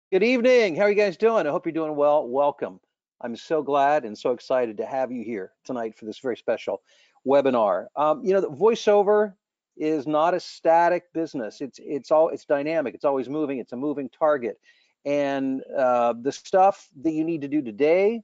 Good evening. How are you guys doing? I hope you're doing well. Welcome. I'm so glad and so excited to have you here tonight for this very special webinar. The voiceover is not a static business. It's dynamic. It's always moving. It's a moving target, and the stuff that you need to do today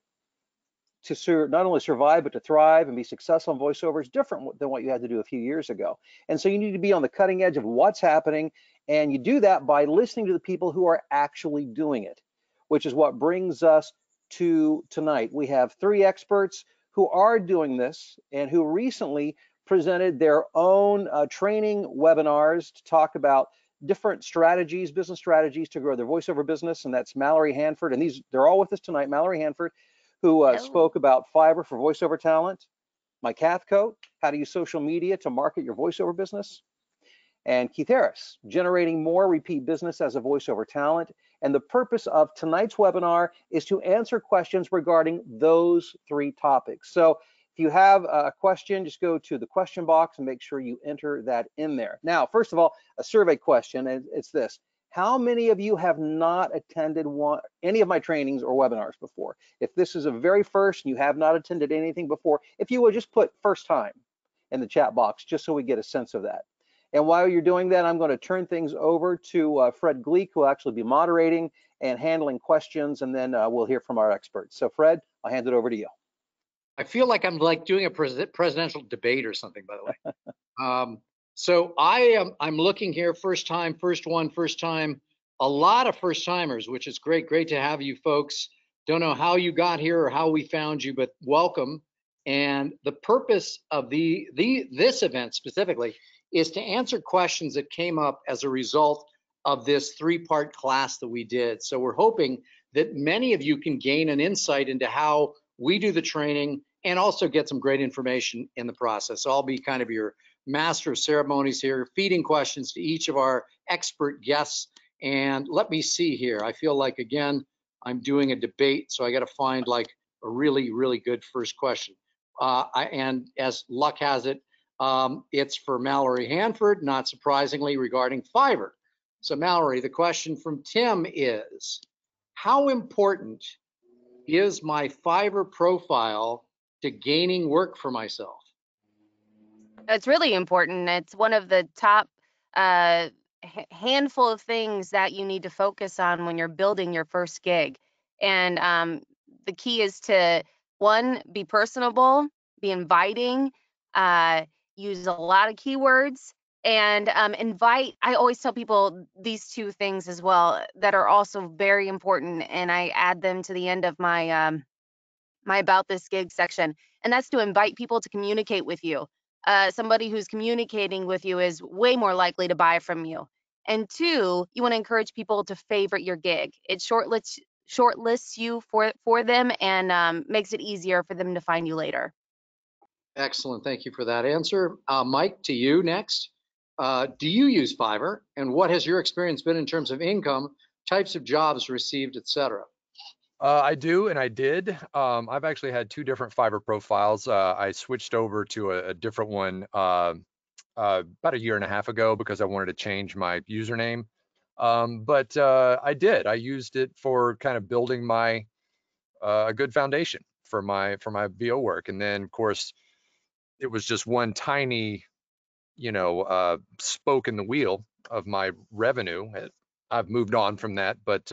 to not only survive but to thrive and be successful in voiceover is different than what you had to do a few years ago. And so you need to be on the cutting edge of what's happening, and you do that by listening to the people who are actually doing it, which is what brings us to tonight. We have three experts who are doing this and who recently presented their own training webinars to talk about different strategies, business strategies to grow their voiceover business. And that's Mallory Hanford, and they're all with us tonight. Mallory Hanford, who Hello. spoke about Fiverr for voiceover talent, Mike Cathcote, how to use social media to market your voiceover business, and Keith Harris, generating more repeat business as a voiceover talent. And the purpose of tonight's webinar is to answer questions regarding those three topics. So if you have a question, just go to the question box and make sure you enter that in there. Now, first of all, a survey question, and it's this. How many of you have not attended any of my trainings or webinars before? If this is a very first and you have not attended anything before, if you would just put first time in the chat box, just so we get a sense of that. And while you're doing that, I'm going to turn things over to Fred Gleek, who will actually be moderating and handling questions, and then we'll hear from our experts. So Fred, I'll hand it over to you. I feel like I'm like doing a presidential debate or something, by the way. So I'm looking here, first time, first one, first time, a lot of first timers, which is great. Great to have you folks. Don't know how you got here or how we found you, but welcome. And the purpose of this event specifically is to answer questions that came up as a result of this three-part class that we did. So we're hoping that many of you can gain an insight into how we do the training and also get some great information in the process. So I'll be kind of your master of ceremonies here, feeding questions to each of our expert guests. And let me see here. I feel like, again, I'm doing a debate, so I got to find like a really, really good first question. And as luck has it, it's for Mallory Hanford, not surprisingly, regarding Fiverr. So Mallory, the question from Tim is, how important is my Fiverr profile to gaining work for myself? It's really important. It's one of the top handful of things that you need to focus on when you're building your first gig. And the key is to, one, be personable, be inviting, use a lot of keywords, and invite. I always tell people these two things as well that are also very important, and I add them to the end of my my About This Gig section, and that's to invite people to communicate with you. Somebody who's communicating with you is way more likely to buy from you. And two, you want to encourage people to favorite your gig. It shortlists you for them and makes it easier for them to find you later. Excellent. Thank you for that answer. Mike, to you next. Do you use Fiverr, and what has your experience been in terms of income, types of jobs received, etc.? I do, and I did. I've actually had two different Fiverr profiles. I switched over to a different one about a year and a half ago because I wanted to change my username. But I did. I used it for kind of building my a good foundation for my VO work, and then of course it was just one tiny, spoke in the wheel of my revenue. I've moved on from that, but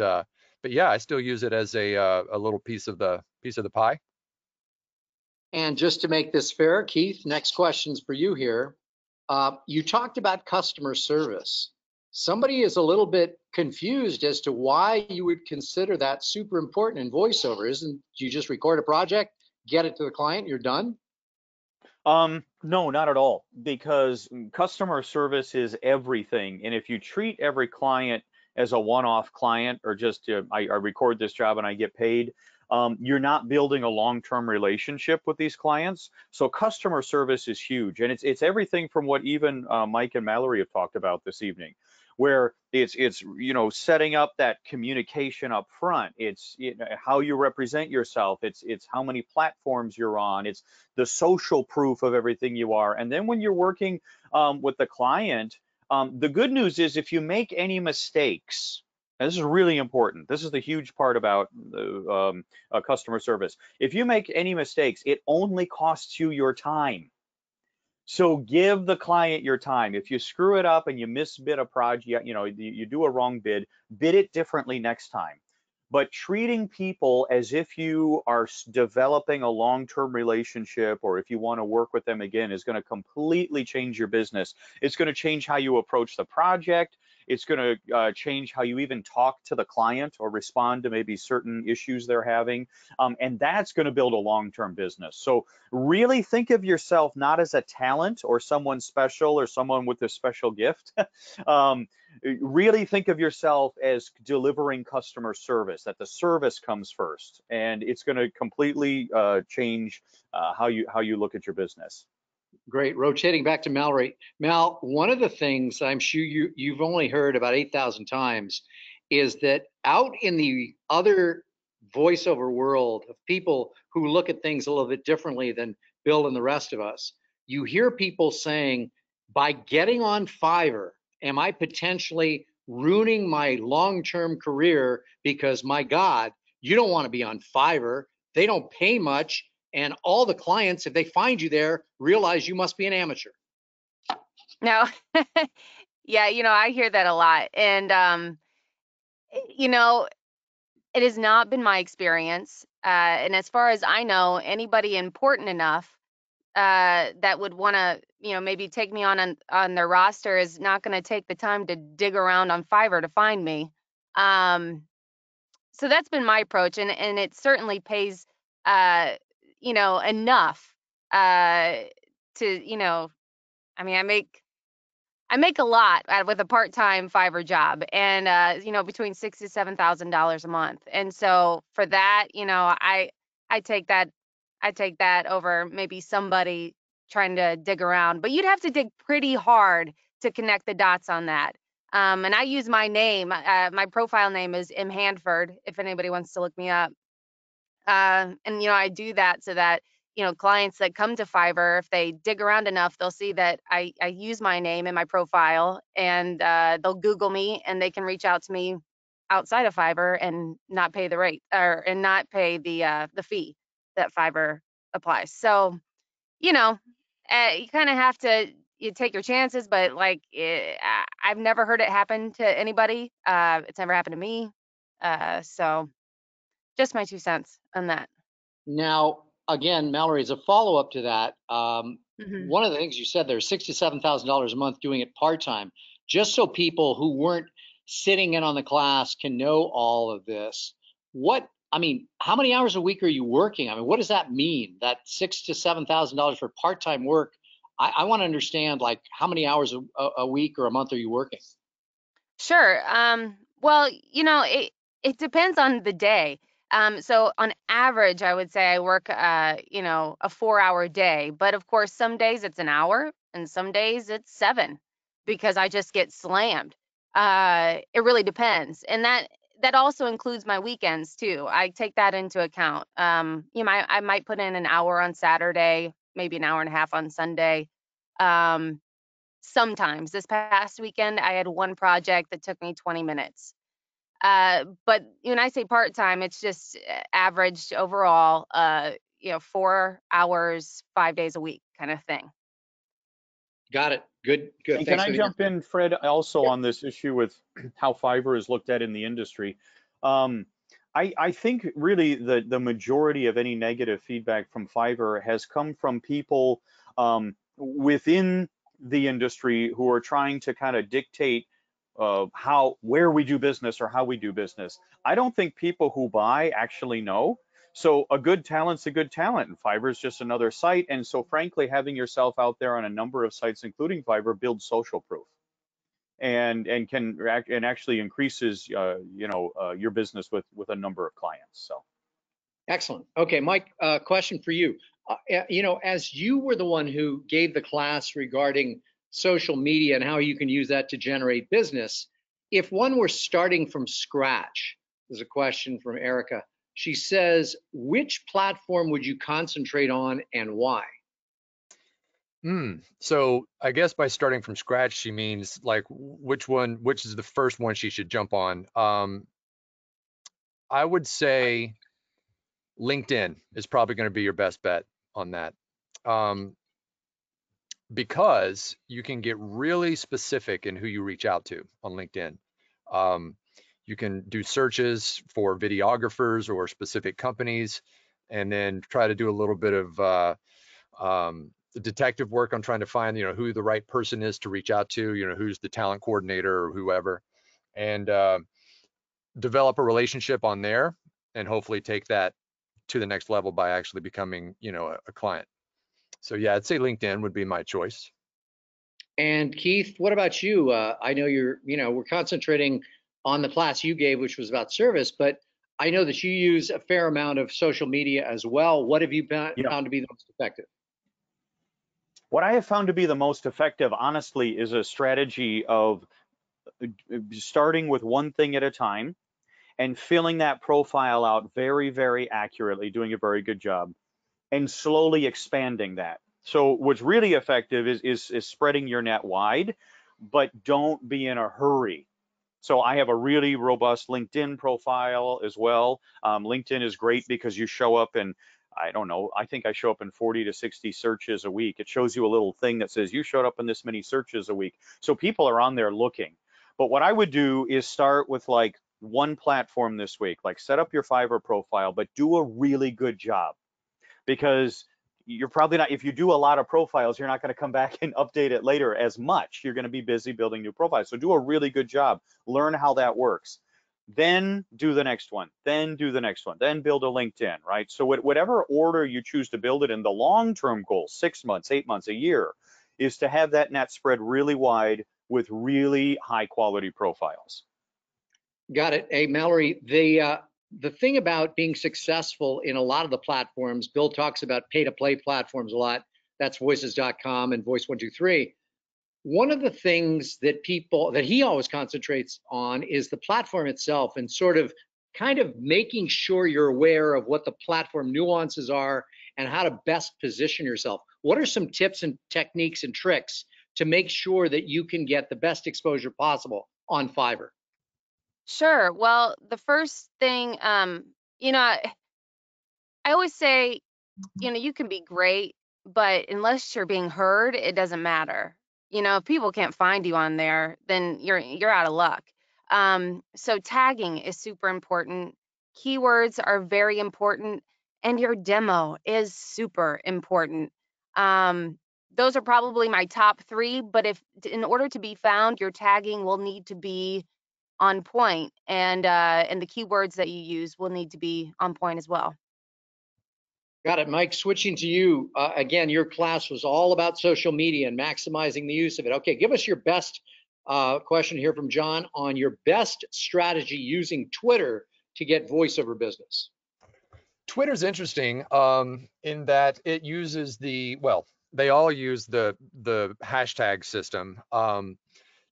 yeah, I still use it as a little piece of the pie. And just to make this fair, Keith, next question's for you here. You talked about customer service. Somebody is a little bit confused as to why you would consider that super important in voiceover. Isn't you just record a project, get it to the client, you're done? No, not at all, because customer service is everything. And if you treat every client as a one-off client, or just I record this job and I get paid, you're not building a long-term relationship with these clients. So customer service is huge, and it's everything from what even Mike and Mallory have talked about this evening, where it's setting up that communication up front. It's how you represent yourself. It's how many platforms you're on. It's the social proof of everything you are. And then when you're working with the client, the good news is if you make any mistakes, And this is really important. This is the huge part about customer service. If you make any mistakes, it only costs you your time. So give the client your time. If you screw it up and you misbid a project, you do a wrong bid, bid it differently next time. But treating people as if you are developing a long-term relationship, or if you want to work with them again, is going to completely change your business. It's going to change how you approach the project. It's going to change how you even talk to the client or respond to maybe certain issues they're having. And that's going to build a long-term business. So really think of yourself not as a talent or someone special or someone with a special gift. Really think of yourself as delivering customer service, that the service comes first, and it's going to completely change how you look at your business. Great. Rotating back to Mallory. Mal, one of the things I'm sure you've only heard about 8,000 times is that out in the other voiceover world of people who look at things a little bit differently than Bill and the rest of us, you hear people saying, by getting on Fiverr, am I potentially ruining my long-term career? Because my God, you don't want to be on Fiverr. They don't pay much. And all the clients, if they find you there, realize you must be an amateur. No, yeah, I hear that a lot. And, it has not been my experience. And as far as I know, anybody important enough that would want to, maybe take me on their roster is not going to take the time to dig around on Fiverr to find me. So that's been my approach, and it certainly pays, enough to, I mean, I make a lot with a part-time Fiverr job, and between $6,000 to $7,000 a month. And so for that, I take that over maybe somebody trying to dig around. But you'd have to dig pretty hard to connect the dots on that. And I use my name. My profile name is M. Hanford, if anybody wants to look me up. And I do that so that clients that come to Fiverr, if they dig around enough, they'll see that I use my name in my profile, and they'll Google me, and they can reach out to me outside of Fiverr and not pay the rate, and not pay the fee that Fiverr applies. So you kind of have to take your chances, but I've never heard it happen to anybody. It's never happened to me. So just my 2 cents on that. Now, again, Mallory, as a follow-up to that, Mhm. one of the things you said there, $67,000 a month doing it part-time, just so people who weren't sitting in on the class can know all of this. How many hours a week are you working? I mean, what does that mean? That $6,000 to $7,000 for part-time work? I want to understand, like, how many hours a week or a month are you working? Sure. Well, it depends on the day. So on average, I would say I work, a 4-hour day. But of course, some days it's an hour, and some days it's 7, because I just get slammed. It really depends, and that also includes my weekends too. I take that into account. I might put in an hour on Saturday, maybe an hour and a half on Sunday. Um, Sometimes. This past weekend, I had one project that took me 20 minutes. But when I say part-time, it's just averaged overall, 4 hours, 5 days a week kind of thing. Got it. Good, good. And can Thanks I for the jump in, Fred, also Yep. on this issue with how Fiverr is looked at in the industry? Um, I think really the majority of any negative feedback from Fiverr has come from people within the industry who are trying to kind of dictate where we do business or how we do business. I don't think people who buy actually know. So a good talent's a good talent, and Fiverr is just another site. And so frankly, having yourself out there on a number of sites, including Fiverr, builds social proof and actually increases your business with a number of clients. So Excellent. Okay, Mike, question for you. As you were the one who gave the class regarding social media and how you can use that to generate business, if one were starting from scratch, there's a question from Erica. She says, which platform would you concentrate on and why? So I guess by starting from scratch, she means like which is the first one she should jump on. I would say LinkedIn is probably going to be your best bet on that. Um, because you can get really specific in who you reach out to on LinkedIn. Um, you can do searches for videographers or specific companies, and then try to do a little bit of detective work on trying to find, who the right person is to reach out to, who's the talent coordinator or whoever, and develop a relationship on there, and hopefully take that to the next level by actually becoming, a client. So yeah, I'd say LinkedIn would be my choice. And Keith, what about you? I know we're concentrating on the class you gave, which was about service, but I know that you use a fair amount of social media as well. What have you Yeah. found to be the most effective? What I have found to be the most effective, honestly, is a strategy of starting with one thing at a time and filling that profile out very, very accurately, doing a very good job, and slowly expanding that. So what's really effective is spreading your net wide, but don't be in a hurry. So I have a really robust LinkedIn profile as well. LinkedIn is great because you show up in, I don't know, I think I show up in 40 to 60 searches a week. It shows you a little thing that says you showed up in this many searches a week. So people are on there looking. But what I would do is start with like one platform this week, like set up your Fiverr profile, but do a really good job, because you're probably not, if you do a lot of profiles, you're not going to come back and update it later as much. You're going to be busy building new profiles. So do a really good job, learn how that works. Then do the next one, then do the next one, then build a LinkedIn, right? So whatever order you choose to build it in, the long-term goal, 6 months, 8 months, a year, is to have that net spread really wide with really high quality profiles. Got it. Hey, Mallory, the thing about being successful in a lot of the platforms, Bill talks about pay-to-play platforms a lot. That's voices.com and Voice123. One of the things that he always concentrates on is the platform itself, and sort of kind of making sure you're aware of what the platform nuances are and how to best position yourself. What are some tips and techniques and tricks to make sure that you can get the best exposure possible on Fiverr? Sure. Well, the first thing, I always say, you can be great, but unless you're being heard, it doesn't matter. If people can't find you on there, then you're out of luck. So tagging is super important. Keywords are very important, and your demo is super important. Those are probably my top three, but in order to be found, your tagging will need to be on point, and the keywords that you use will need to be on point as well. Got it. Mike, switching to you. Again, your class was all about social media and maximizing the use of it. Okay, give us your best question here from John on your best strategy using Twitter to get voiceover business. Twitter's interesting in that it uses they all use the hashtag system.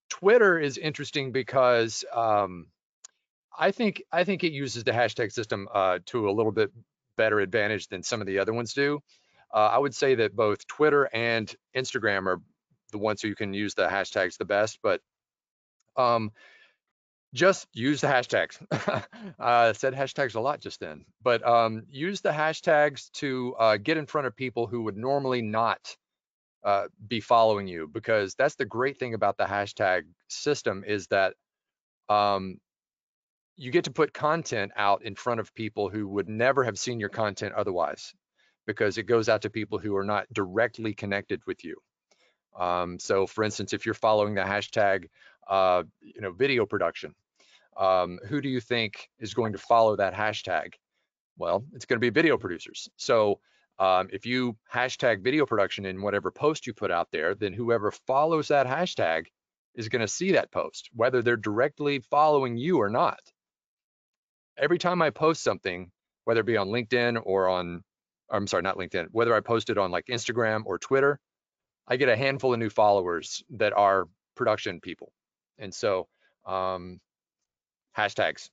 Twitter is interesting because I think it uses the hashtag system to a little bit better advantage than some of the other ones do. I would say that both Twitter and Instagram are the ones who can use the hashtags the best, but just use the hashtags. Said hashtags a lot just then, but use the hashtags to get in front of people who would normally not be following you, because that's the great thing about the hashtag system is that you get to put content out in front of people who would never have seen your content otherwise, because it goes out to people who are not directly connected with you. So for instance, if you're following the hashtag, video production, who do you think is going to follow that hashtag? Well, it's going to be video producers. So if you hashtag video production in whatever post you put out there, then whoever follows that hashtag is going to see that post, whether they're directly following you or not. Every time I post something, whether it be on LinkedIn or I'm sorry, not LinkedIn, whether I post it on like Instagram or Twitter, I get a handful of new followers that are production people. And so hashtags.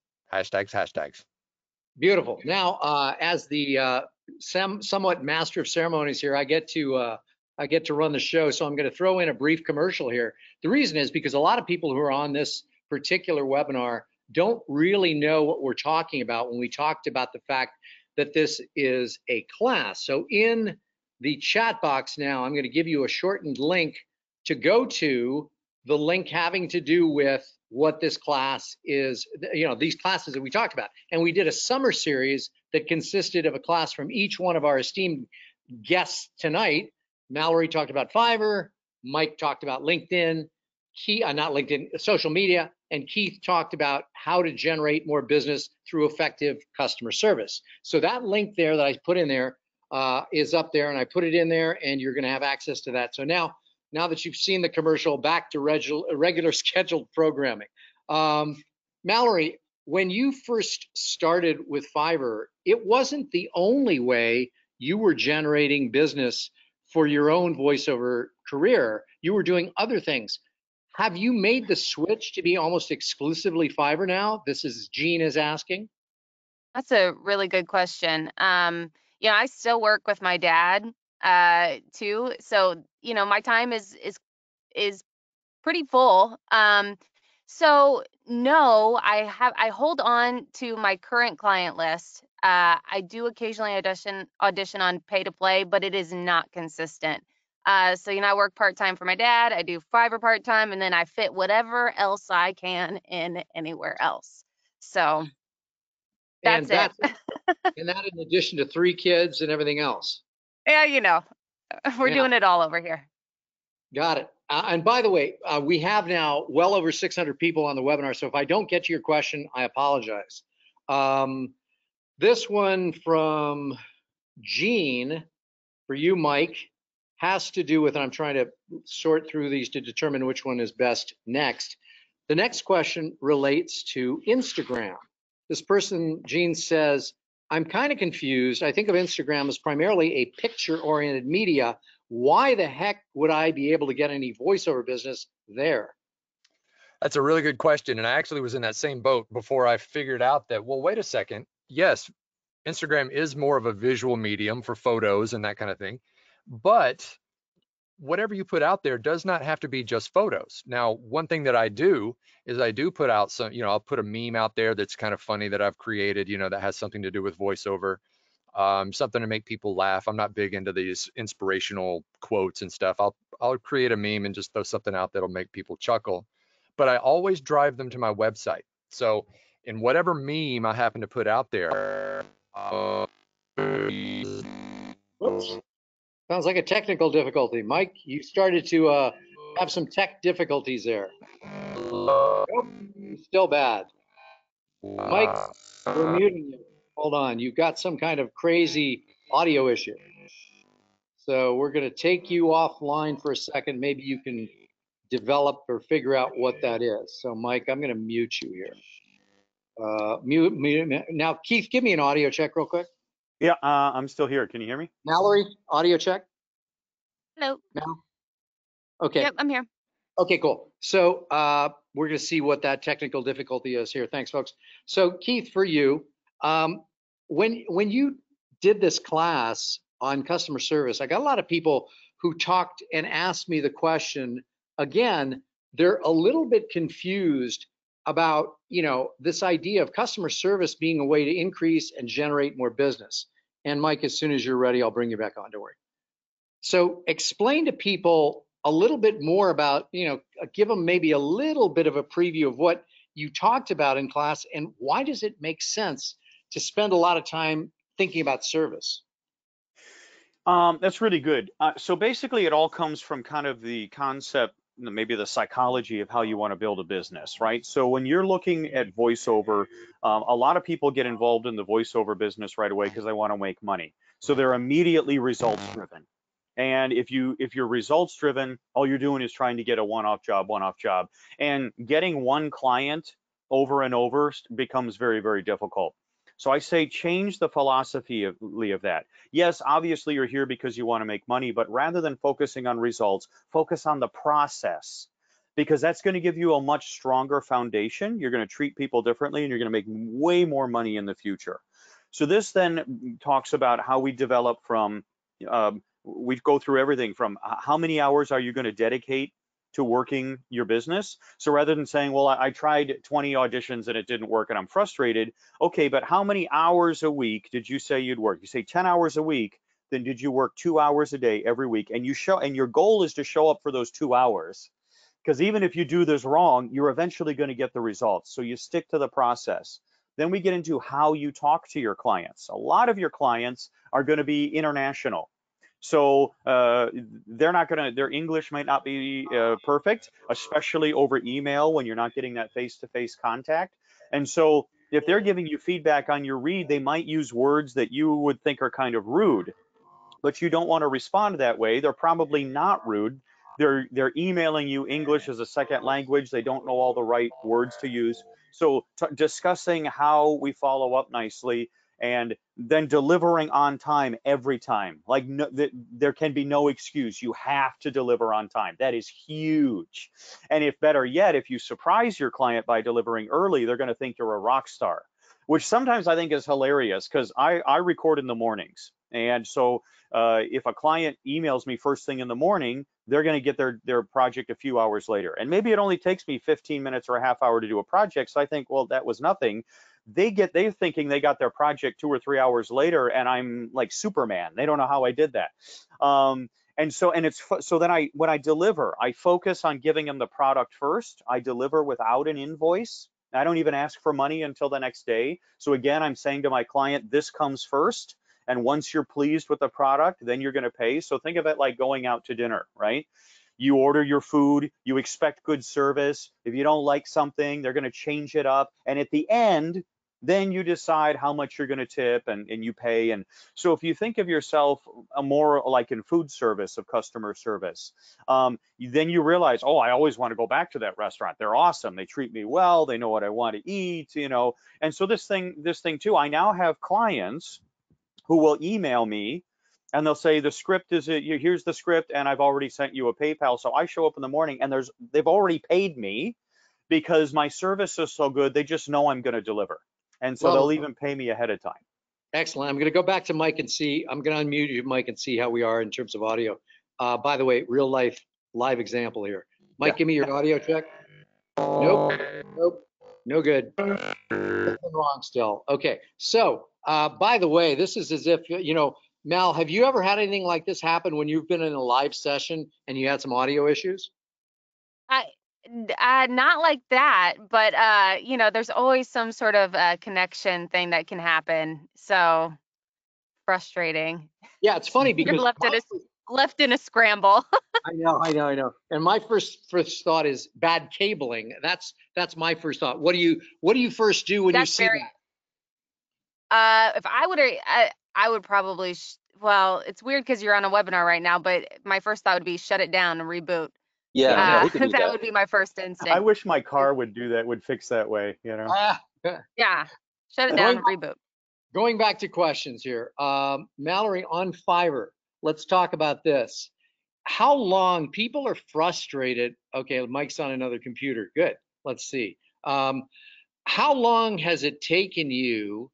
Beautiful. Now, as the somewhat master of ceremonies here, I get to I get to run the show, so I'm going to throw in a brief commercial here. The reason is because a lot of people who are on this particular webinar don't really know what we're talking about when we talked about the fact that this is a class. So in the chat box now, I'm going to give you a shortened link to go to, the link having to do with what this class is, you know, these classes that we talked about. And we did a summer series that consisted of a class from each one of our esteemed guests tonight. Mallory talked about Fiverr, Mike talked about LinkedIn, not LinkedIn, social media, and Keith talked about how to generate more business through effective customer service. So that link there that I put in there is up there, and I put it in there, and you're going to have access to that. So now that you've seen the commercial, back to regular scheduled programming. Mallory, when you first started with Fiverr, it wasn't the only way you were generating business for your own voiceover career. You were doing other things. Have you made the switch to be almost exclusively Fiverr now? This is Gene is asking. That's a really good question. You know, I still work with my dad too, so you know, my time is pretty full. So no, I hold on to my current client list. I do occasionally audition on pay to play, but it is not consistent. So you know, I work part-time for my dad, I do Fiverr part-time, and then I fit whatever else I can in anywhere else. So And that's it. and that in addition to 3 kids and everything else. Yeah, you know, we're Yeah. doing it all over here. Got it. And by the way, we have now well over 600 people on the webinar. So if I don't get to your question, I apologize. This one from Gene for you, Mike, has to do with, and I'm trying to sort through these to determine which one is best next. The next question relates to Instagram. This person, Gene, says, I'm kind of confused. I think of Instagram as primarily a picture-oriented media. Why the heck would I be able to get any voiceover business there? That's a really good question. And I actually was in that same boat before I figured out that, well, wait a second. Yes, Instagram is more of a visual medium for photos and that kind of thing. But whatever you put out there does not have to be just photos. Now, one thing that I do is I do put out some, you know, I'll put a meme out there that's kind of funny that I've created, you know, that has something to do with voiceover, something to make people laugh. I'm not big into these inspirational quotes and stuff. I'll create a meme and just throw something out that'll make people chuckle. But I always drive them to my website. So in whatever meme I happen to put out there, Oops. Sounds like a technical difficulty. Mike, you started to have some tech difficulties there. Nope, still bad. Mike, we're muting you. Hold on, you've got some kind of crazy audio issue. So we're going to take you offline for a second. Maybe you can develop or figure out what that is. So Mike, I'm going to mute you here. Mute. Now, Keith, give me an audio check real quick. Yeah, I'm still here. Can you hear me? Mallory, audio check. Hello. No? Okay. Yep, I'm here. Okay, cool. So we're going to see what that technical difficulty is here. Thanks, folks. So Keith, for you, when you did this class on customer service, I got a lot of people who talked and asked me the question. Again, they're a little bit confused about, you know, this idea of customer service being a way to increase and generate more business. And Mike, as soon as you're ready, I'll bring you back on. Don't worry. So explain to people a little bit more about, you know, give them maybe a little bit of a preview of what you talked about in class and why does it make sense to spend a lot of time thinking about service? That's really good. So basically, it all comes from kind of the concept, maybe the psychology of how you want to build a business, right? So when you're looking at voiceover, a lot of people get involved in the voiceover business right away because they want to make money. So they're immediately results driven. And if you're results driven, all you're doing is trying to get a one-off job, and getting one client over and over becomes very, very difficult. So I say change the philosophy of that. Yes, obviously you're here because you want to make money, but rather than focusing on results, focus on the process, because that's going to give you a much stronger foundation. You're going to treat people differently and you're going to make way more money in the future. So this then talks about how we develop from we go through everything from how many hours are you going to dedicate to working your business. So rather than saying, well, I tried 20 auditions and it didn't work and I'm frustrated. Okay, but how many hours a week did you say you'd work? You say 10 hours a week, then did you work 2 hours a day every week? And your goal is to show up for those 2 hours. Because even if you do this wrong, you're eventually going to get the results. So you stick to the process. Then we get into how you talk to your clients. A lot of your clients are going to be international. So their English might not be perfect, especially over email when you're not getting that face-to-face contact. And so if they're giving you feedback on your read, they might use words that you would think are kind of rude, but you don't want to respond that way. They're probably not rude. They're emailing you English as a second language. They don't know all the right words to use. So discussing how we follow up nicely and then delivering on time every time. Like there can be no excuse. You have to deliver on time. That is huge. And if better yet, if you surprise your client by delivering early, they're going to think you're a rock star, which sometimes I think is hilarious because I record in the mornings. And so if a client emails me first thing in the morning, they're going to get their project a few hours later. And maybe it only takes me 15 minutes or a half hour to do a project. So I think, well, that was nothing. They're thinking they got their project 2 or 3 hours later, and I'm like Superman. They don't know how I did that. So then when I deliver, I focus on giving them the product first. I deliver without an invoice. I don't even ask for money until the next day. So again, I'm saying to my client, this comes first. And once you're pleased with the product, then you're going to pay. So think of it like going out to dinner, right? You order your food, you expect good service. If you don't like something, they're going to change it up. And at the end, then you decide how much you're going to tip and you pay. And so if you think of yourself more like in food service of customer service, then you realize, oh, I always want to go back to that restaurant. They're awesome. They treat me well. They know what I want to eat, you know. And so this thing too, I now have clients who will email me and they'll say the script is here's the script and I've already sent you a PayPal. So I show up in the morning and they've already paid me because my service is so good. They just know I'm going to deliver. And so they'll even pay me ahead of time. Excellent. I'm going to go back to Mike and see. I'm going to unmute you, Mike, and see how we are in terms of audio. By the way, real life live example here. Mike, yeah. Give me your audio check. Nope. No good. Something wrong still. Okay. So, by the way, this is as if, you know, Mal, have you ever had anything like this happen when you've been in a live session and you had some audio issues? Not like that, but you know, there's always some sort of connection thing that can happen. So frustrating. Yeah, it's funny because you're left in a scramble. I know. And my first thought is bad cabling. That's my first thought. What do you first do when you see that? If I would probably well, it's weird because you're on a webinar right now, but my first thought would be shut it down and reboot. Yeah, that would be my first instinct. I wish my car would do that, would fix that way, you know. Yeah, shut it down and reboot. Going back to questions here, Mallory on Fiverr. Let's talk about this. How long people are frustrated? Okay, Mike's on another computer. Good. Let's see. How long has it taken you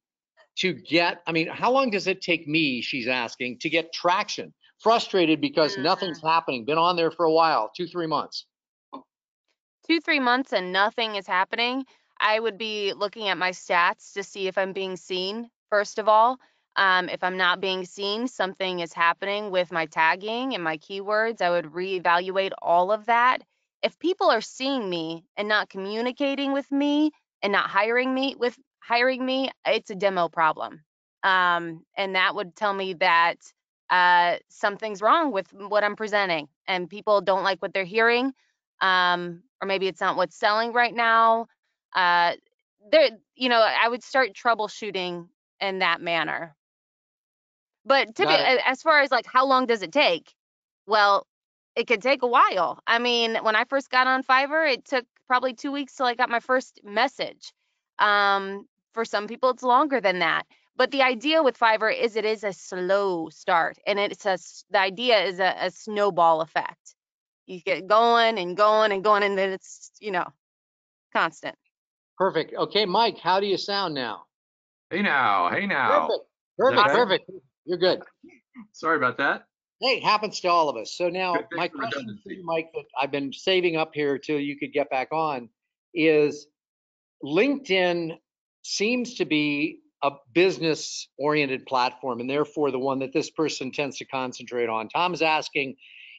to get? I mean, how long does it take me? She's asking to get traction. Frustrated because nothing's happening. Been on there for a while, 2-3 months. 2-3 months and nothing is happening. I would be looking at my stats to see if I'm being seen, first of all. If I'm not being seen, something is happening with my tagging and my keywords. I would reevaluate all of that. If people are seeing me and not communicating with me and not hiring me, it's a demo problem. And that would tell me that something's wrong with what I'm presenting and people don't like what they're hearing. Or maybe it's not what's selling right now. I would start troubleshooting in that manner. But typically, as far as like how long does it take? Well, it could take a while. I mean, when I first got on Fiverr, it took probably 2 weeks till I got my first message. For some people, it's longer than that. But the idea with Fiverr is it is a slow start, and the idea is a snowball effect. You get going and going and going, and then it's, constant. Perfect. Okay, Mike, how do you sound now? Hey now. Perfect. You're good. Sorry about that. Hey, it happens to all of us. So now Good thing my for question for redundancy. you, Mike, that I've been saving up here till you could get back on is LinkedIn seems to be a business oriented platform and therefore the one that this person tends to concentrate on. Tom's asking,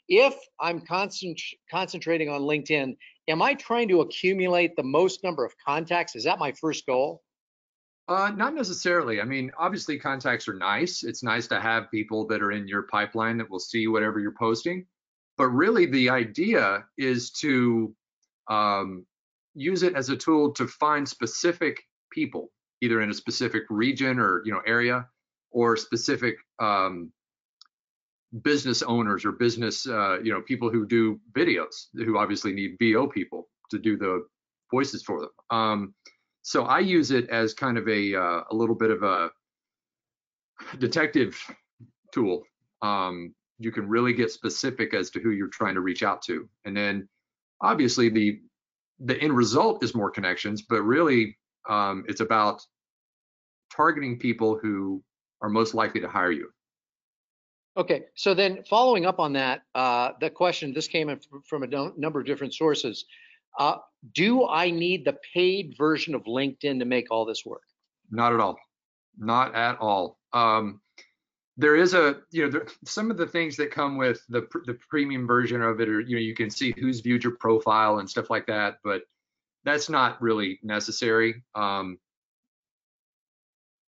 if I'm concentrating on LinkedIn, am I trying to accumulate the most number of contacts? Is that my first goal? Not necessarily. I mean, obviously contacts are nice. It's nice to have people that are in your pipeline that will see whatever you're posting. But really the idea is to um, use it as a tool to find specific people, either in a specific region or area, or specific business owners or business people who do videos, who obviously need VO people to do the voices for them. So I use it as kind of a little bit of a detective tool. You can really get specific as to who you're trying to reach out to, and then obviously the end result is more connections, but really it's about targeting people who are most likely to hire you. Okay, so then following up on that, the question, this came in from a number of different sources. Uh, do I need the paid version of LinkedIn to make all this work? Not at all. Not at all. There is some of the things that come with the premium version of it, or you can see who's viewed your profile and stuff like that, but that's not really necessary.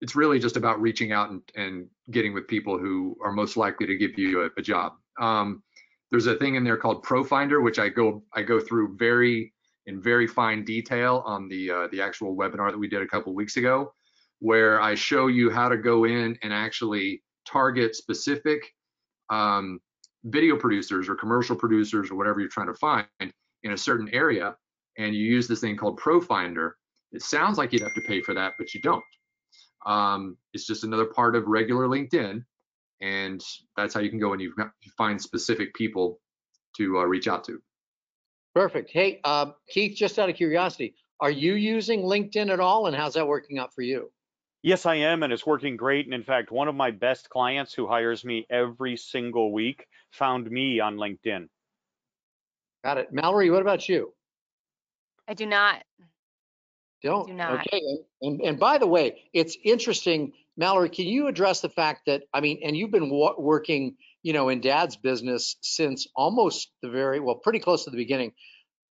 It's really just about reaching out and getting with people who are most likely to give you a job. There's a thing in there called Pro Finder, which I go through in very fine detail on the actual webinar that we did a couple of weeks ago, where I show you how to go in and actually target specific video producers or commercial producers or whatever you're trying to find in a certain area, and you use this thing called Pro Finder. It sounds like you'd have to pay for that, but you don't. It's just another part of regular LinkedIn, and that's how you can go and you find specific people to reach out to. Perfect. Hey, Keith, just out of curiosity, are you using LinkedIn at all, and how's that working out for you? Yes, I am, and it's working great. And in fact, one of my best clients who hires me every single week found me on LinkedIn. Got it. Mallory, what about you? I do not. Don't. Do not. Okay. And by the way, it's interesting, Mallory, can you address the fact that, I mean, and you've been working, in Dad's business since almost pretty close to the beginning.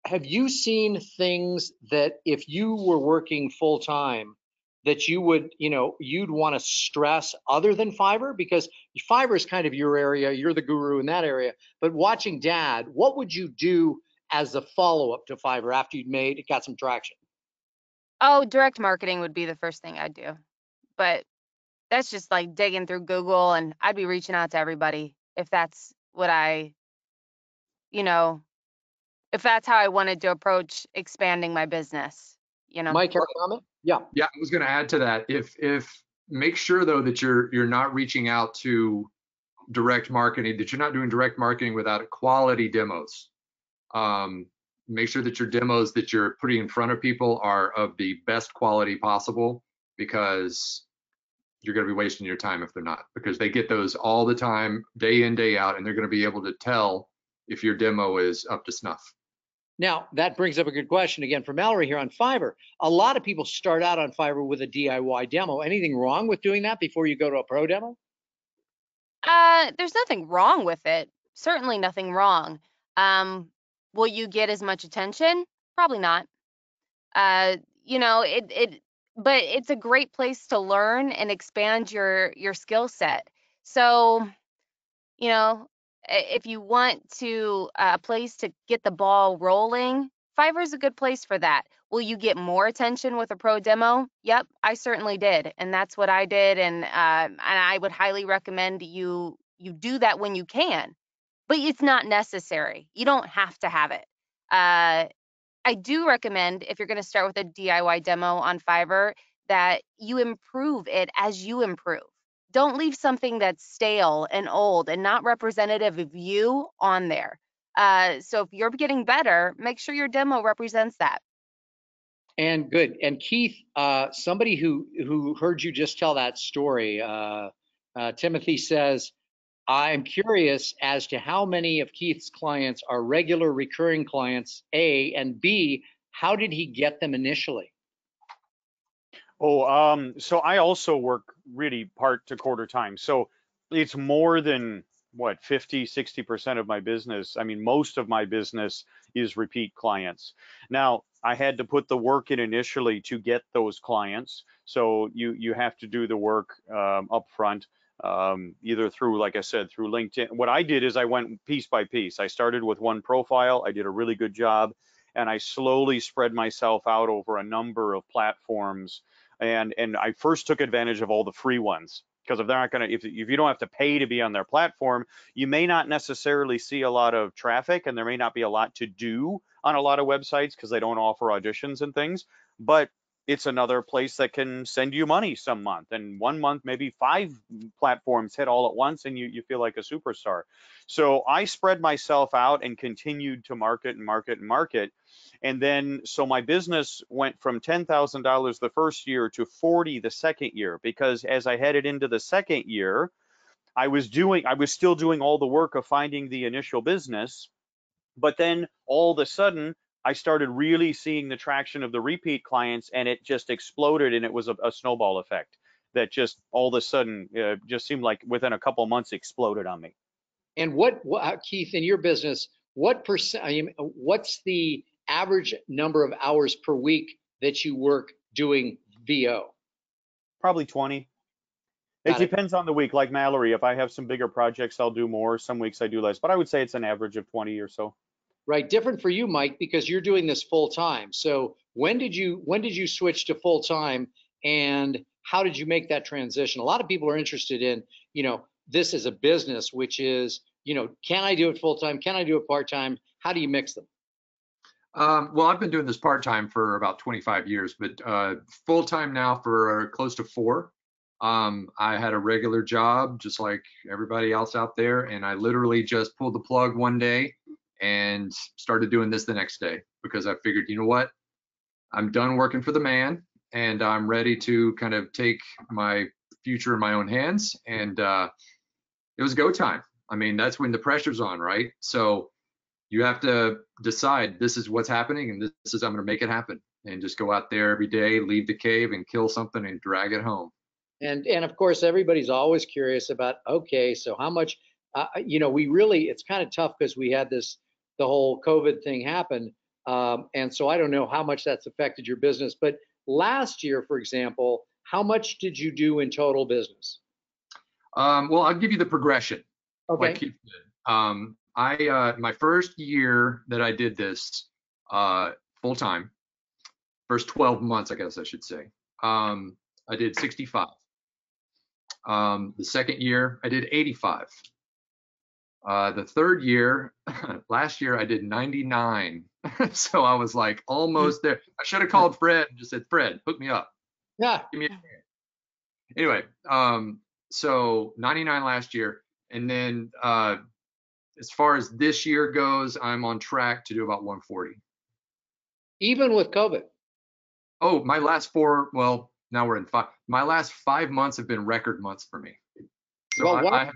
Have you seen things that if you were working full time, that you would, you'd want to stress other than Fiverr? Because Fiverr is kind of your area, you're the guru in that area. But watching Dad, what would you do as a follow-up to Fiverr after it got some traction? Oh, direct marketing would be the first thing I'd do. But that's just like digging through Google, and I'd be reaching out to everybody if that's what you know, if that's how I wanted to approach expanding my business. Mike, have a comment? Yeah. Yeah, I was going to add to that. If make sure though that you're not reaching out to direct marketing, that you're not doing direct marketing without quality demos. Make sure that your demos that you're putting in front of people are of the best quality possible, because you're going to be wasting your time if they're not, because they get those all the time, day in, day out, and they're going to be able to tell if your demo is up to snuff. Now, that brings up a good question again for Mallory here on Fiverr. A lot of people start out on Fiverr with a DIY demo. Anything wrong with doing that before you go to a pro demo? There's nothing wrong with it. Certainly nothing wrong. Will you get as much attention? Probably not. But it's a great place to learn and expand your skill set. So, if you want to a place to get the ball rolling, Fiverr's a good place for that. Will you get more attention with a pro demo? Yep, I certainly did, and that's what I did, and I would highly recommend you do that when you can, but it's not necessary. You don't have to have it. I do recommend, if you're going to start with a DIY demo on Fiverr, that you improve it as you improve. Don't leave something that's stale and old and not representative of you on there. So if you're getting better, make sure your demo represents that. And good. And Keith, somebody who heard you just tell that story, Timothy says, I'm curious as to how many of Keith's clients are regular recurring clients, A, and B, how did he get them initially? So I also work really part to quarter time. So it's more than what, 50, 60% of my business. I mean, most of my business is repeat clients. Now, I had to put the work in initially to get those clients. So you have to do the work up front, either through, like I said, through LinkedIn. What I did is I went piece by piece. I started with one profile. I did a really good job, and I slowly spread myself out over a number of platforms, and I first took advantage of all the free ones, because if they're not going to, if you don't have to pay to be on their platform, you may not necessarily see a lot of traffic, and there may not be a lot to do on a lot of websites because they don't offer auditions and things. But it's another place that can send you money some month, and one month maybe 5 platforms hit all at once, and you feel like a superstar. So I spread myself out and continued to market and market and market. And then, so my business went from $10,000 the first year to 40 the second year, because as I headed into the second year, I was still doing all the work of finding the initial business. But then all of a sudden, I started really seeing the traction of the repeat clients, and it just exploded. And it was a snowball effect that just all of a sudden just seemed like within a couple months exploded on me. And Keith, in your business, what's the average number of hours per week that you work doing VO? Probably 20. It depends on the week. Like Mallory, if I have some bigger projects, I'll do more. Some weeks I do less, but I would say it's an average of 20 or so. Right, different for you, Mike, because you're doing this full time. So when did you switch to full time, and how did you make that transition? A lot of people are interested in, this is a business, which is, can I do it full time? Can I do it part time? How do you mix them? Well, I've been doing this part time for about 25 years, but full time now for close to 4. I had a regular job just like everybody else out there, and I literally just pulled the plug one day and started doing this the next day, because I figured, you know what, I'm done working for the man, and I'm ready to kind of take my future in my own hands. And it was go time. I mean, that's when the pressure's on, right? So you have to decide, this is what's happening, and this is, I'm going to make it happen, and just go out there every day, leave the cave and kill something and drag it home. And of course, everybody's always curious about, okay, so how much, it's kind of tough because we had the whole COVID thing happen. And so I don't know how much that's affected your business, but last year, for example, how much did you do in total business? Well, I'll give you the progression. Okay. Like Keith did. My first year that I did this full time, first 12 months, I guess I should say, I did 65. The second year, I did 85. The third year, last year, I did 99. So I was like almost there. I should have called Fred and just said, Fred, hook me up. Yeah. Give me a hand. Anyway, so 99 last year. And then as far as this year goes, I'm on track to do about 140. Even with COVID? Oh, my last 4, well, now we're in 5. My last 5 months have been record months for me. So well,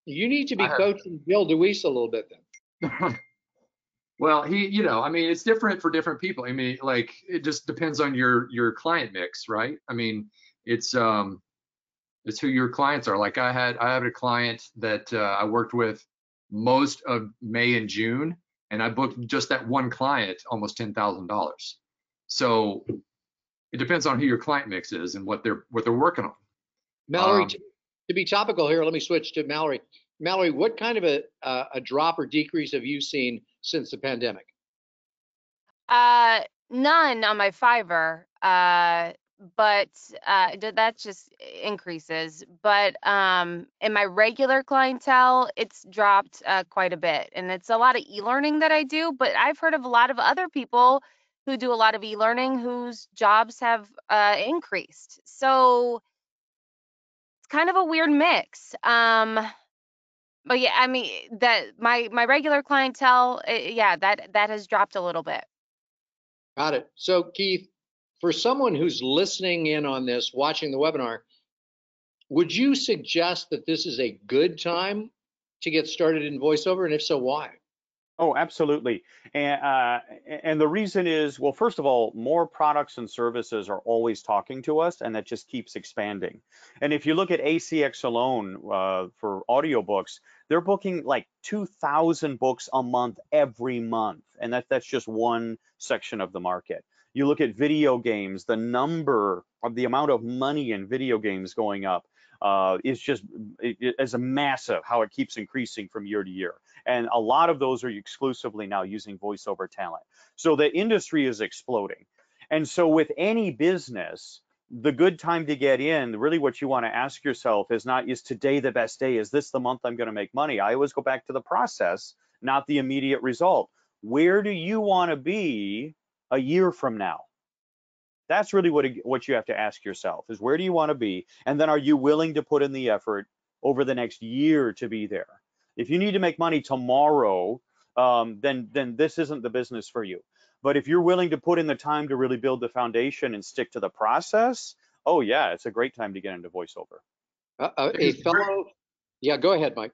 you need to be coaching Bill DeWeese a little bit then. Well, I mean, it's different for different people. I mean, like, it just depends on your client mix, right? I mean, it's who your clients are. Like I have a client that I worked with most of May and June, and I booked just that one client almost $10,000. So it depends on who your client mix is and what they're working on. Mallory, to be topical here, let me switch to Mallory. Mallory, what kind of a drop or decrease have you seen since the pandemic? None on my Fiverr, but that's just increases. But in my regular clientele, it's dropped quite a bit, and it's a lot of e-learning that I do. But I've heard of a lot of other people who do a lot of e-learning whose jobs have increased. So it's kind of a weird mix. But yeah, I mean that my regular clientele, yeah, that has dropped a little bit. Got it. So Keith, for someone who's listening in on this, watching the webinar, would you suggest that this is a good time to get started in voiceover, and if so, why? Oh, absolutely. And the reason is, well, first of all, more products and services are always talking to us, and that just keeps expanding. And if you look at ACX alone for audiobooks, they're booking like 2,000 books a month every month, and that's just one section of the market. You look at video games, the number of the amount of money in video games going up is just is a massive how it keeps increasing from year to year. And a lot of those are exclusively now using voiceover talent. So the industry is exploding. And so with any business, the good time to get in, really what you want to ask yourself is not, is today the best day? Is this the month I'm going to make money? I always go back to the process, not the immediate result. Where do you want to be a year from now? That's really what you have to ask yourself, is where do you want to be? And then are you willing to put in the effort over the next year to be there? If you need to make money tomorrow, then this isn't the business for you. But if you're willing to put in the time to really build the foundation and stick to the process, oh yeah, it's a great time to get into voiceover. A fellow, yeah, go ahead, Mike.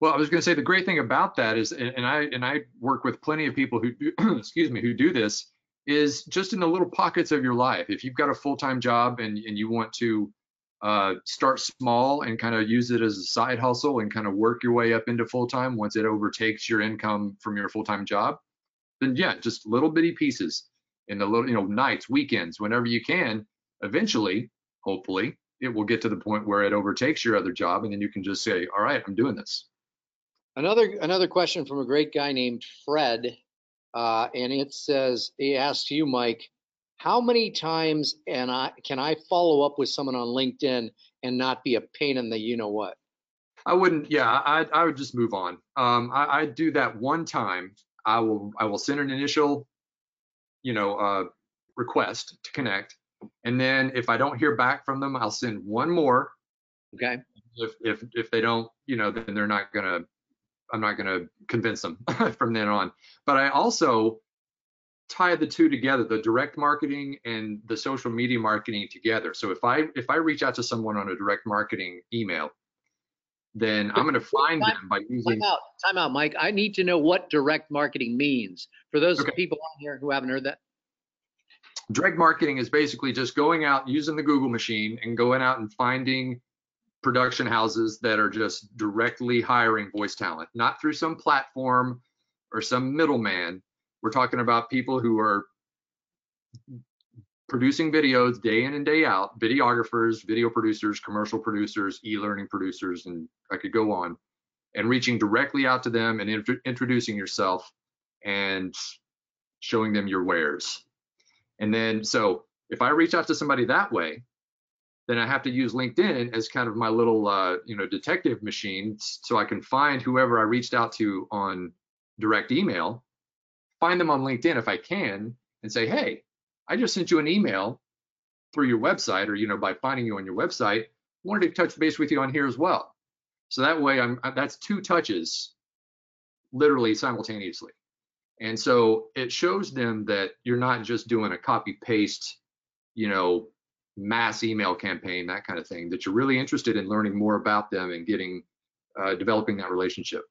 Well, I was going to say the great thing about that is, and I work with plenty of people who do, excuse me, who do this, is just in the little pockets of your life. If you've got a full-time job and you want to start small and kind of use it as a side hustle and kind of work your way up into full-time once it overtakes your income from your full-time job, then yeah, just little bitty pieces in the little, nights, weekends, whenever you can. Eventually, hopefully, it will get to the point where it overtakes your other job, and then you can just say, all right, I'm doing this. Another question from a great guy named Fred, and it says, he asks you, Mike, how many times can I follow up with someone on LinkedIn and not be a pain in the you-know-what? I wouldn't, yeah, I would just move on. I do that one time. I will send an initial, request to connect, and then if I don't hear back from them, I'll send one more. Okay. If they don't, then they're not gonna. I'm not gonna convince them from then on. But I also tie the two together, the direct marketing and the social media marketing together. So if I reach out to someone on a direct marketing email, then I'm going to find them by using. Time out, Mike. I need to know what direct marketing means for those people on here who haven't heard that. Direct marketing is basically just going out using the Google machine and going out and finding production houses that are just directly hiring voice talent, not through some platform or some middleman. We're talking about people who are producing videos day in and day out, videographers, video producers, commercial producers, e-learning producers, and I could go on, and reaching directly out to them and introducing yourself and showing them your wares. And then, so if I reach out to somebody that way, then I have to use LinkedIn as kind of my little, detective machine, so I can find whoever I reached out to on direct email, find them on LinkedIn if I can, and say, hey, I just sent you an email through your website, or by finding you on your website, wanted to touch base with you on here as well. So that way, that's two touches, literally simultaneously. And so it shows them that you're not just doing a copy paste, mass email campaign, that kind of thing, that you're really interested in learning more about them and developing that relationship.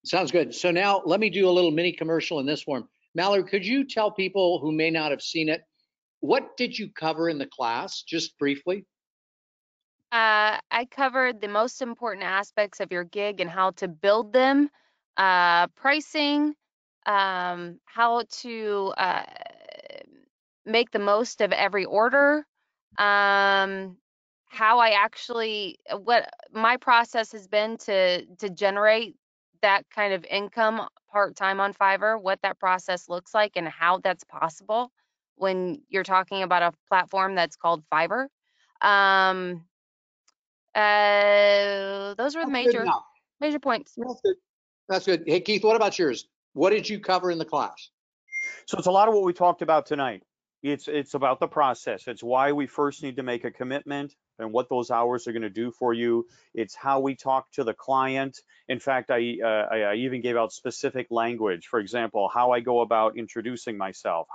Sounds good. So now let me do a little mini commercial in this form. Mallory, could you tell people who may not have seen it, what did you cover in the class, just briefly? I covered the most important aspects of your gig and how to build them, pricing, how to make the most of every order, how I actually, what my process has been to generate that kind of income part-time on Fiverr, what that process looks like and how that's possible when you're talking about a platform that's called Fiverr. Those were the major points. That's good. That's good. Hey, Keith, what about yours? What did you cover in the class? So it's a lot of what we talked about tonight. It's about the process. It's why we first need to make a commitment and what those hours are going to do for you. It's how we talk to the client. In fact, I even gave out specific language. For example, how I go about introducing myself,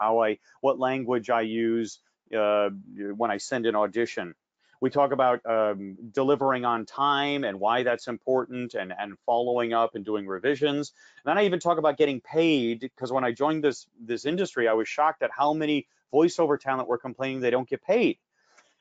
what language I use when I send an audition, We talk about delivering on time and why that's important, and following up and doing revisions. And then I even talk about getting paid, because when I joined this industry, I was shocked at how many voiceover talent were complaining they don't get paid.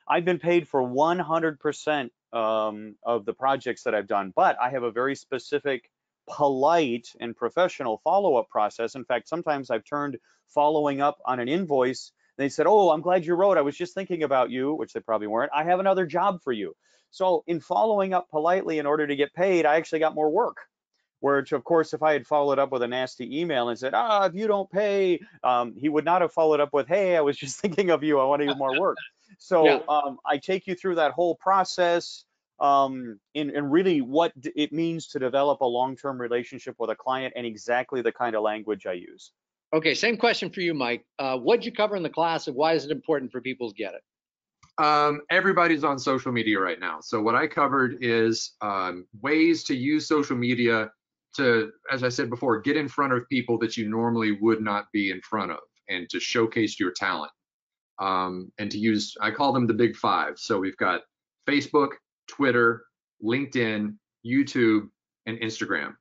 I've been paid for 100% of the projects that I've done, but I have a very specific, polite, and professional follow-up process. In fact, sometimes I've turned following up on an invoice. They said, "Oh, I'm glad you wrote. I was just thinking about you," which they probably weren't. "I have another job for you." So in following up politely in order to get paid, I actually got more work. Which, of course, if I had followed up with a nasty email and said, if you don't pay, he would not have followed up with, "Hey, I was just thinking of you. I want to do more work." Yeah. So I take you through that whole process, in really what it means to develop a long-term relationship with a client, and exactly the kind of language I use. Okay, same question for you, Mike. What'd you cover in the class, and why is it important for people to get it? Everybody's on social media right now. So what I covered is ways to use social media to, as I said before, get in front of people that you normally would not be in front of, and to showcase your talent. And to use, I call them the big five. So we've got Facebook, Twitter, LinkedIn, YouTube, and Instagram,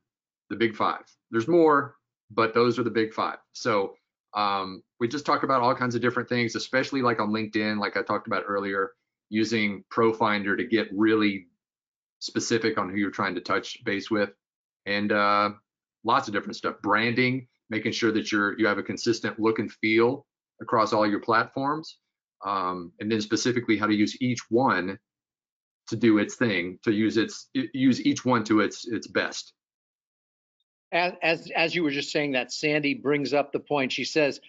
the big five. There's more, but those are the big five. So we just talk about all kinds of different things, especially like on LinkedIn, like I talked about earlier, using ProFinder to get really specific on who you're trying to touch base with, and lots of different stuff. Branding, making sure that you have a consistent look and feel across all your platforms, and then specifically how to use each one to do its thing, to use each one to its best. As you were just saying that, Sandy brings up the point. She says,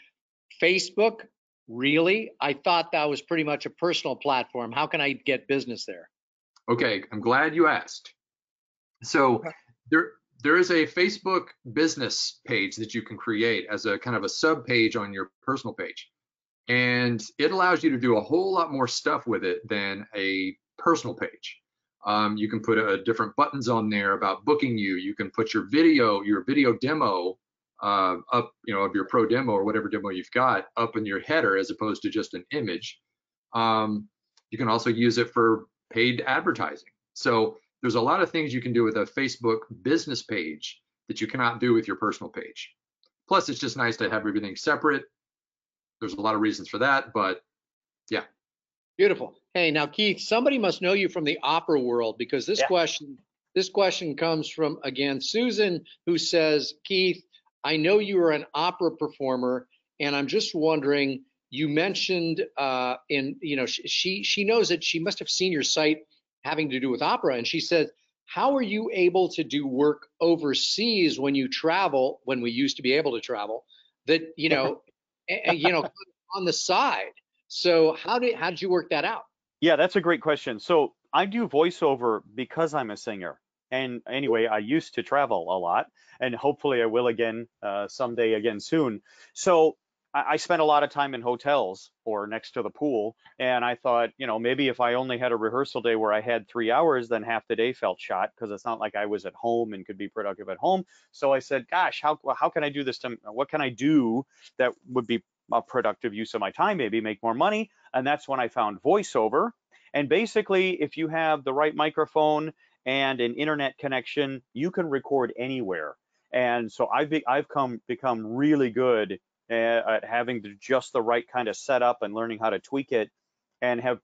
Facebook, really? I thought that was pretty much a personal platform. How can I get business there? Okay, I'm glad you asked. So there is a Facebook business page that you can create as a kind of a sub page on your personal page. And it allows you to do a whole lot more stuff with it than a personal page. You can put different buttons on there about booking you. You can put your video demo up, of your pro demo or whatever demo you've got up in your header, as opposed to just an image. You can also use it for paid advertising. So there's a lot of things you can do with a Facebook business page that you cannot do with your personal page. Plus, it's just nice to have everything separate. There's a lot of reasons for that, but yeah. Beautiful. Hey, now Keith, somebody must know you from the opera world, because this question comes from, again, Susan, who says, "Keith, I know you are an opera performer, and I'm just wondering, you mentioned she knows that she must have seen your site having to do with opera, and she said, how are you able to do work overseas when you travel, when we used to be able to travel, that on the side? So how did you work that out?" Yeah, that's a great question. So I do voiceover because I'm a singer. And anyway, I used to travel a lot, and hopefully I will again someday again soon. So I spent a lot of time in hotels or next to the pool, and I thought, maybe if I only had a rehearsal day where I had 3 hours, then half the day felt shot, because it's not like I was at home and could be productive at home. So I said, gosh, how can I do this? What can I do that would be a productive use of my time, maybe make more money? And that's when I found voiceover. And basically, if you have the right microphone and an internet connection, you can record anywhere. And so I've become really good at having just the right kind of setup and learning how to tweak it, and have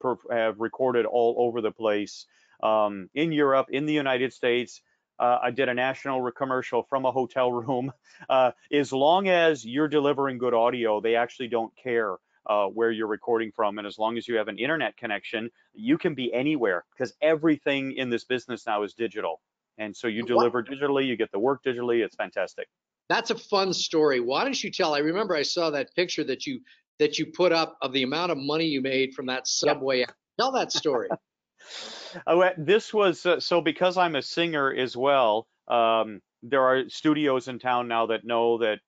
recorded all over the place, in Europe, in the United States. I did a national commercial from a hotel room. As long as you're delivering good audio, they actually don't care where you're recording from. And as long as you have an internet connection, you can be anywhere, because everything in this business now is digital. And so you deliver digitally, you get the work digitally. It's fantastic. That's a fun story. Why don't you tell? I remember I saw that picture that you put up of the amount of money you made from that subway. Yep. Tell that story. This was so because I'm a singer as well. There are studios in town now that know that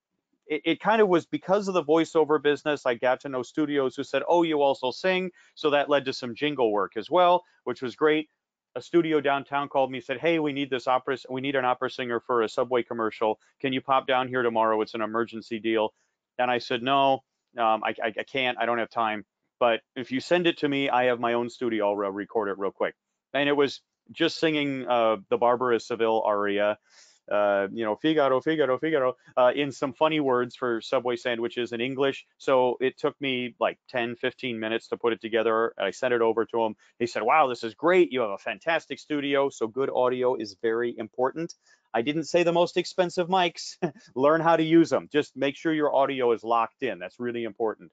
it kind of was because of the voiceover business. I got to know studios who said, "Oh, you also sing," so that led to some jingle work as well, which was great. A studio downtown called me and said, "Hey, we need an opera singer for a Subway commercial. Can you pop down here tomorrow? It's an emergency deal." And I said, "No, I can't. I don't have time." but if you send it to me, I have my own studio. I'll record it real quick. And it was just singing the Barbara Seville aria, Figaro, Figaro, Figaro, in some funny words for Subway sandwiches in English. So it took me like 10, 15 minutes to put it together. I sent it over to him. He said, wow, this is great. You have a fantastic studio. So good audio is very important. I didn't say the most expensive mics. Learn how to use them. Just make sure your audio is locked in. That's really important.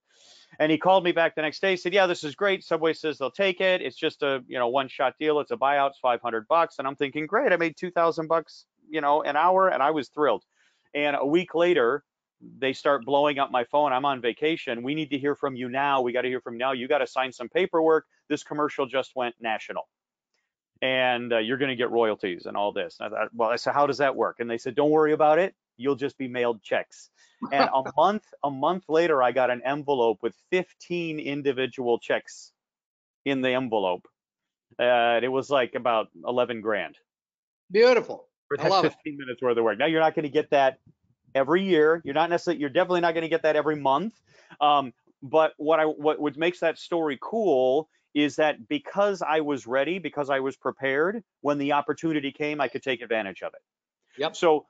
And he called me back the next day, said, yeah, this is great. Subway says they'll take it. It's just a, one-shot deal. It's a buyout. It's $500. And I'm thinking, great, I made $2,000, an hour. And I was thrilled. And a week later, they start blowing up my phone. I'm on vacation. We need to hear from you now. We got to hear from you now. You got to sign some paperwork. This commercial just went national. And you're going to get royalties and all this. And I thought, well, I said, how does that work? And they said, don't worry about it. You'll just be mailed checks. And a month later, I got an envelope with 15 individual checks in the envelope. It was like about 11 grand. Beautiful. For I love it. 15 minutes worth of work. Now you're not going to get that every year. You're definitely not going to get that every month. But what makes that story cool is that because I was ready, because I was prepared, when the opportunity came, I could take advantage of it. Yep. So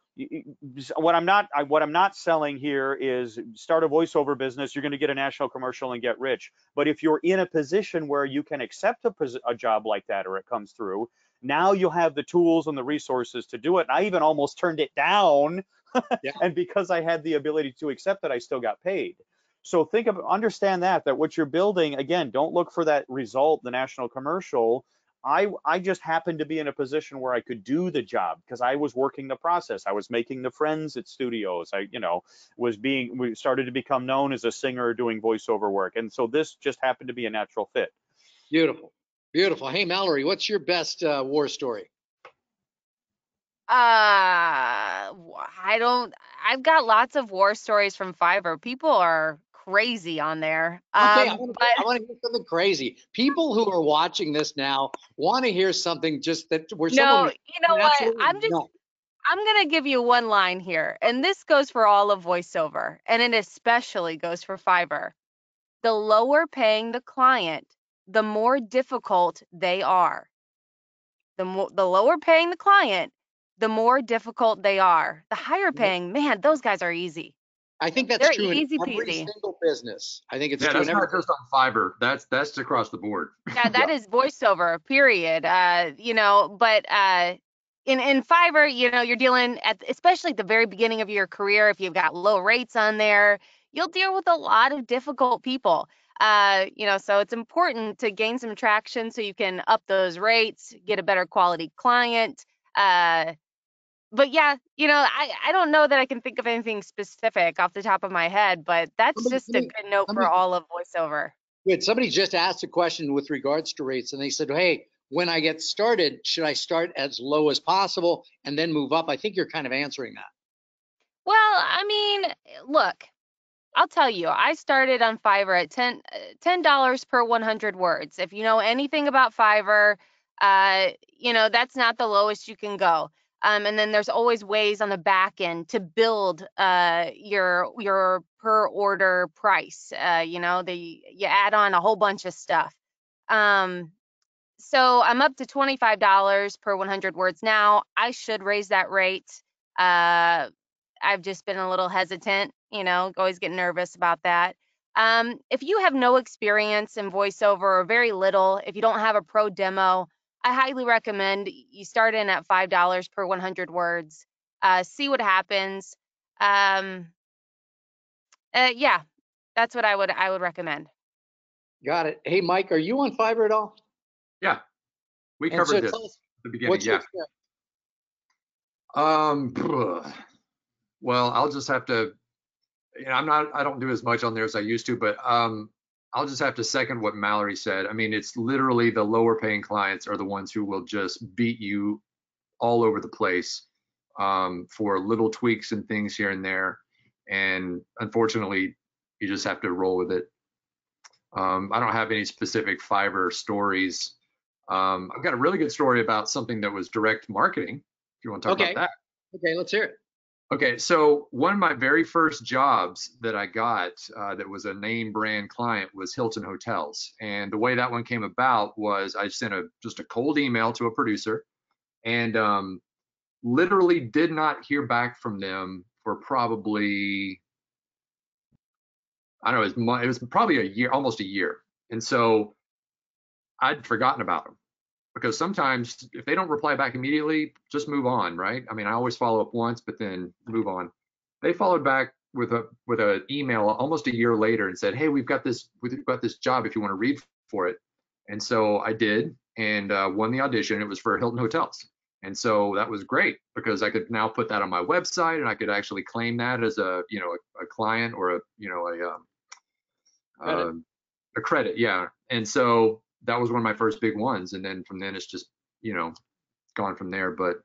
what I'm not selling here is start a voiceover business. You're going to get a national commercial and get rich. But if you're in a position where you can accept a job like that, or it comes through, now you have the tools and the resources to do it. And I even almost turned it down. Yeah. And because I had the ability to accept it, I still got paid. So understand that what you're building, again, don't look for that result, the national commercial. I just happened to be in a position where I could do the job because I was working the process. I was making the friends at studios. We started to become known as a singer doing voiceover work. And so this just happened to be a natural fit. Beautiful. Beautiful. Hey, Mallory, what's your best war story? I've got lots of war stories from Fiverr. People are crazy on there. Okay, I want to hear something crazy. People who are watching this now want to hear something where someone. No, you know what? I'm going to give you one line here, and this goes for all of voiceover, and it especially goes for Fiverr. The lower paying the client, the more difficult they are. The lower paying the client, the more difficult they are. The higher paying, man, those guys are easy. I think that's They're true in easy every peasy. single business. I think it's Yeah, true that's in not just on Fiverr. That's across the board. Yeah, that is voiceover, period. But in Fiverr, you're dealing especially at the very beginning of your career, if you've got low rates on there, you'll deal with a lot of difficult people. So it's important to gain some traction so you can up those rates, get a better quality client. But yeah, I don't know that I can think of anything specific off the top of my head, but that's just a good note for all of voiceover. Good. Somebody just asked a question with regards to rates, and they said, hey, when I get started, should I start as low as possible and then move up? I think you're kind of answering that. Well, I mean, look, I'll tell you, I started on Fiverr at $10 per 100 words. If you know anything about Fiverr, that's not the lowest you can go. And then there's always ways on the back end to build your per order price. You add on a whole bunch of stuff. So I'm up to $25 per 100 words now. I should raise that rate. I've just been a little hesitant, always get nervous about that. If you have no experience in voiceover or very little, if you don't have a pro demo, I highly recommend you start in at $5 per 100 words. See what happens. Yeah, that's what I would recommend. Got it. Hey, Mike, are you on Fiverr at all? Yeah, we covered this at the beginning. Yeah. Well, I'll just have to. I don't do as much on there as I used to, but I'll just have to second what Mallory said. I mean, it's literally the lower paying clients are the ones who will just beat you all over the place for little tweaks and things here and there. And unfortunately, you just have to roll with it. I don't have any specific Fiverr stories. I've got a really good story about something that was direct marketing. If you want to talk about that. Okay, let's hear it. Okay, so one of my very first jobs that I got that was a name brand client was Hilton Hotels. And the way that one came about was I sent just a cold email to a producer and literally did not hear back from them for probably, I don't know, it was probably a year, almost a year. And so I'd forgotten about them because sometimes if they don't reply back immediately, just move on, right? I mean, I always follow up once, but then move on. They followed back with a email almost a year later and said, "Hey, we've got this job if you want to read for it." And so I did and won the audition. It was for Hilton Hotels. And so that was great because I could now put that on my website and I could actually claim that as a client or Credit. a credit, yeah. And so that was one of my first big ones. And then from then it's just, gone from there. But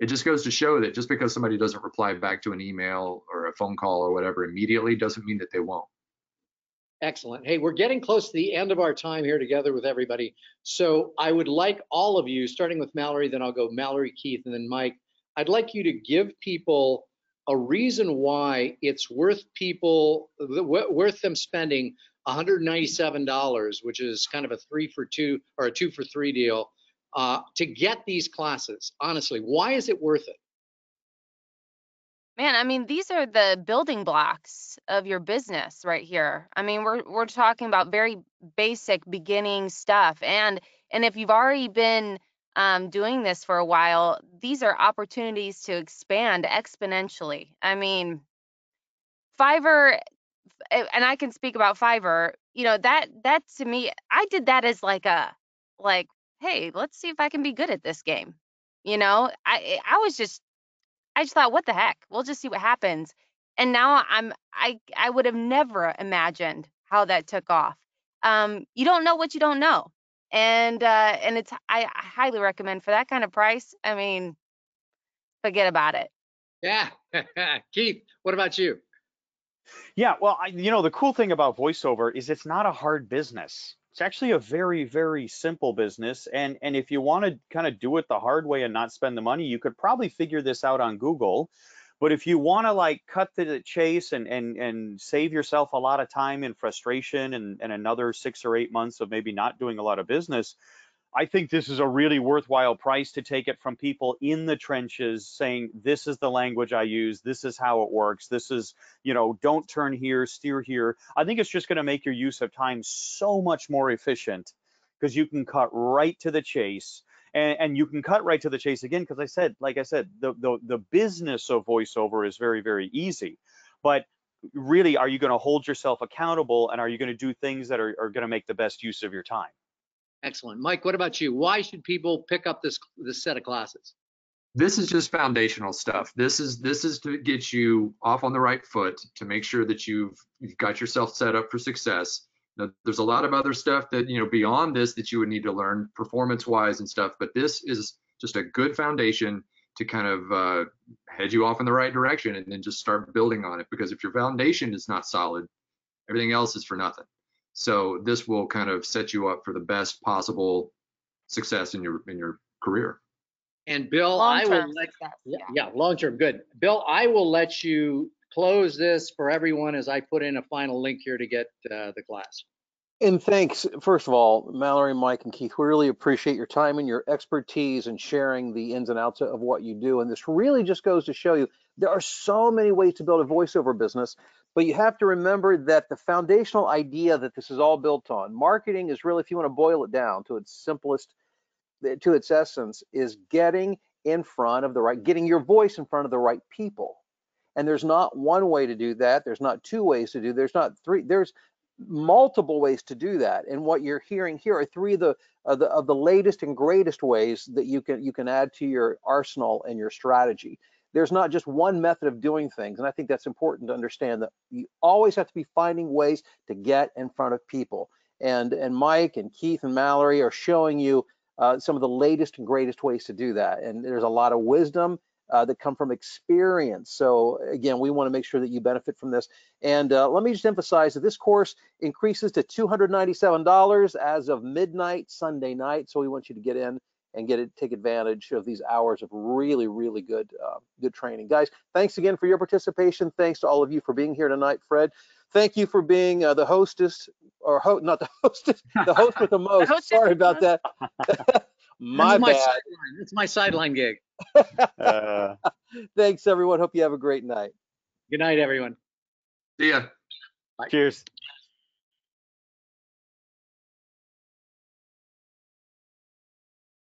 it just goes to show that just because somebody doesn't reply back to an email or a phone call or whatever immediately doesn't mean that they won't. Excellent. Hey, we're getting close to the end of our time here together with everybody. So I would like all of you, starting with Mallory, then I'll go Mallory, Keith, and then Mike. I'd like you to give people a reason why it's worth them spending $197, which is kind of a 3 for 2 or a 2 for 3 deal, to get these classes. Honestly, why is it worth it? Man, I mean, these are the building blocks of your business right here. I mean, we're talking about very basic beginning stuff, and if you've already been doing this for a while, these are opportunities to expand exponentially. I mean, Fiverr, and I can speak about Fiverr. That to me, I did that as like, hey, let's see if I can be good at this game. I just thought, what the heck? We'll just see what happens. And now I would have never imagined how that took off. You don't know what you don't know. And I highly recommend for that kind of price. I mean, forget about it. Yeah. Keith, what about you? Yeah, well, the cool thing about voiceover is it's not a hard business. It's actually a very, very simple business. And if you want to kind of do it the hard way and not spend the money, you could probably figure this out on Google. But if you want to like cut to the chase and save yourself a lot of time and frustration and another 6 or 8 months of maybe not doing a lot of business, I think this is a really worthwhile price to take it from people in the trenches saying, this is the language I use, this is how it works, this is, don't turn here, steer here. I think it's just going to make your use of time so much more efficient because you can cut right to the chase. And you can cut right to the chase again, because like I said, the business of voiceover is very, very easy. But really, are you going to hold yourself accountable, and are you going to do things that are going to make the best use of your time? Excellent. Mike, what about you? Why should people pick up this set of classes? This is just foundational stuff. This is to get you off on the right foot, to make sure that you've got yourself set up for success. Now, there's a lot of other stuff that, beyond this that you would need to learn performance-wise and stuff, but this is just a good foundation to kind of head you off in the right direction and then just start building on it. Because if your foundation is not solid, everything else is for nothing. So this will kind of set you up for the best possible success in your career. And Bill, Long-term success. Yeah, long-term, good. Bill, I will let you close this for everyone as I put in a final link here to get the class. And thanks, first of all, Mallory, Mike, and Keith. We really appreciate your time and your expertise and sharing the ins and outs of what you do. And this really just goes to show you there are so many ways to build a voiceover business, but you have to remember that the foundational idea that this is all built on, marketing is really, if you want to boil it down to its simplest, to its essence, is getting your voice in front of the right people. And there's not one way to do that. There's not two ways to do. There's not three. There's multiple ways to do that. And what you're hearing here are three of the latest and greatest ways that you can add to your arsenal and your strategy. There's not just one method of doing things. And I think that's important to understand, that you always have to be finding ways to get in front of people. And Mike and Keith and Mallory are showing you some of the latest and greatest ways to do that. And there's a lot of wisdom that come from experience. So again, we want to make sure that you benefit from this. And let me just emphasize that this course increases to $297 as of midnight Sunday night. So we want you to get in and take advantage of these hours of really, really good training. Guys, thanks again for your participation. Thanks to all of you for being here tonight. Fred, thank you for being the hostess, or not the hostess, the host with the most. hostess Sorry with the about that. My That's my bad. sideline. That's my sideline gig. Thanks, everyone. Hope you have a great night. Good night, everyone. See ya. Bye. Cheers.